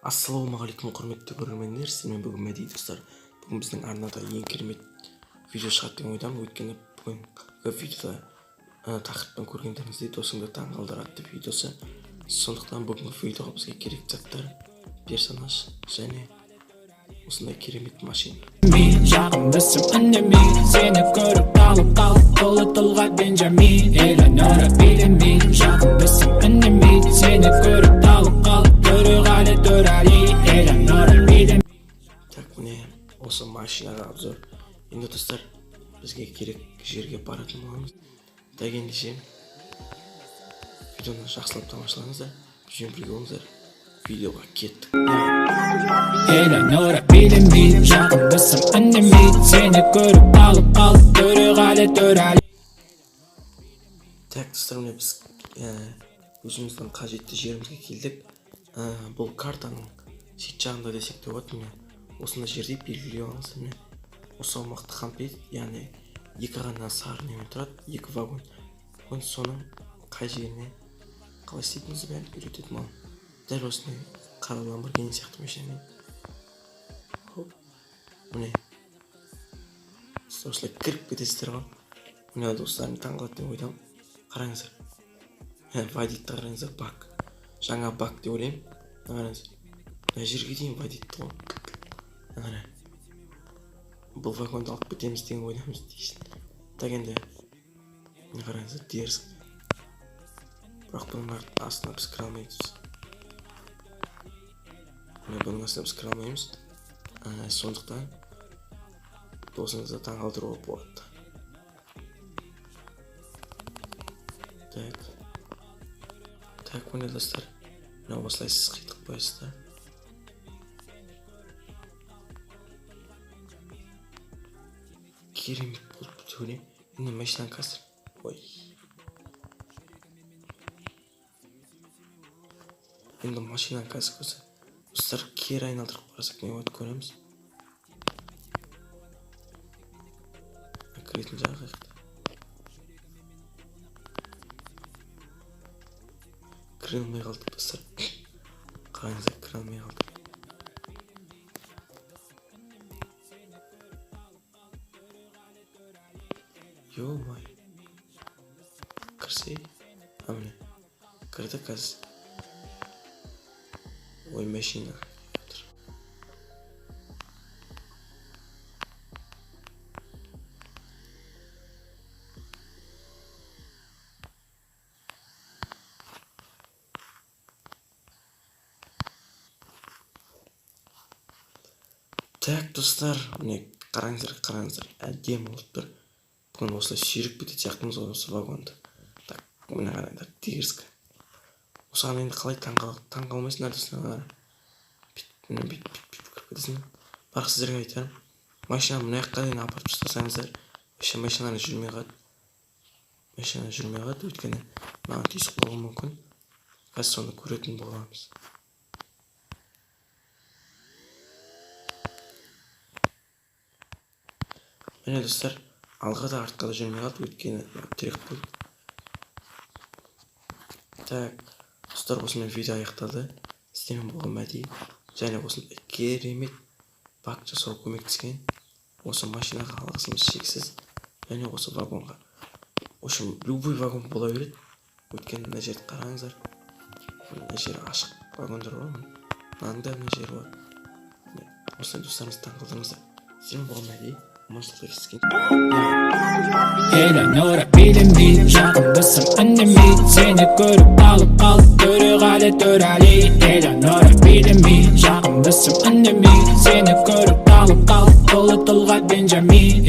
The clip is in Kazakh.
Ассалаумағалейкум құрметті көрермендер, сіздермен бүгін мәди достар. Бүгін біздің арнада ең керемет видео шығады деп ойдамын. Өйткені бүгінгі видеода тақырыппен көргендеріңіздей досыңды таңғалдырады видеосы. Сондықтан бүгінгі видеоға бізге керек заттар персонаж және осындай керемет машина. Жағымдысың үнеме, сені көріп талып қалып қолы тұлға Бенджамин. Элеонора билемей, жағымдысың үнеме, сені көріп талып қалып төреғали төрәли. Элеонора билемей. Так, міне осы машинаға обзор. Енді достар, бізге керек жерге баратын боламыз. Так, ендеше видеоны жақсылап тамашалаңыздар, бізбен бірге болыңыздар. Видеоға кеттік. Элеонора билемей, жағымдысың үнеме, сені көріп талып қалып төреғали төрәли. Так, достар, міне біз өзіміздің қажетті жерімізге келдік. Бұл картаның шет жағында десек те болады. Міне осындай жерде белгілей алыңыздар. Міне осы аумақты қамтиды, яғни екі ғана сары немен тұрады, екі вагон. Соның қай жеріне қалай істейтінімізді бәрін үйретеді маған. Дәл осындай қара Ламборгини сияқты машинамен. Міне осылай кіріп кетесіздер ғой. Міне достарым таңғалады деп ойдамын. Қараңыздар. Водитті қараңыздар, бак. Жаңа бак деп ойлаймын. Қараңыздар. Мына жерге дейін водитті ғой. Қараңыздар. Бұл вагонды алып кетеміз деген ойдамыз дейсін. Так, енді қараңыздар, дерзк. Бірақ бұның астына біз кіре алмаймыз. Бұның астына біз кіре алмаймыз. Сондықтан досыңызды таңғалдыруға болады. Так, міне достар, мына осылай сіз қитық қоясыздар. Керемет болып бітуіне. Енді машинаны қазір. Енді машинаны қазір көзі. Достар, кері айналдырып қарасақ не болады көреміз. Кіретін жағы қайықты. Кіре алмай қалдық достар. Қараңыздар, кіре алмай қалдық. Ё-май. Кірсе. Міне. Кірді қазір. Ой, машина. Так, достар, міне қараңыздар, әдемі болып тұр. Бүгін осылай сүйріп кететін сияқтымыз осы вагонды. Так, міне қараңыздар, дерзк. Осыған енді қалай таңғалмайсыңдар достар. Бүйтіп кіріп кетесіңдер. Бірақ сіздерге айтарым, машинаны мына жаққа дейін апарып тастасаңыздар, машинаны жүрмей қалады. Өйткені маған түйісіп қалуы мүмкін. Қазір соны көретін боламыз. Міне достар, алға да артқа да жүрмей қалды, өйткені тірек болды. Так, достар, осымен видео аяқталды. Сіздермен болған мәди және осындай керемет бак жасауға көмектескен осы машинаға алғысымыз шексіз, және осы вагонға. Общем, любой вагон бола береді. Өйткені мына жерді қараңыздар. Мына жері ашық вагондар бар. Мынаның да мына жері бар. Осылай достарымыз таңғалдырыңыздар. Сіздермен болған мәди. Элеонора билемей, жағымдысың үнеме, сені көріп талып қалып төреғали төрәли. Элеонора билемей, жағымдысың үнеме, сені көріп талып қалып қолы тұлға Бенджамин.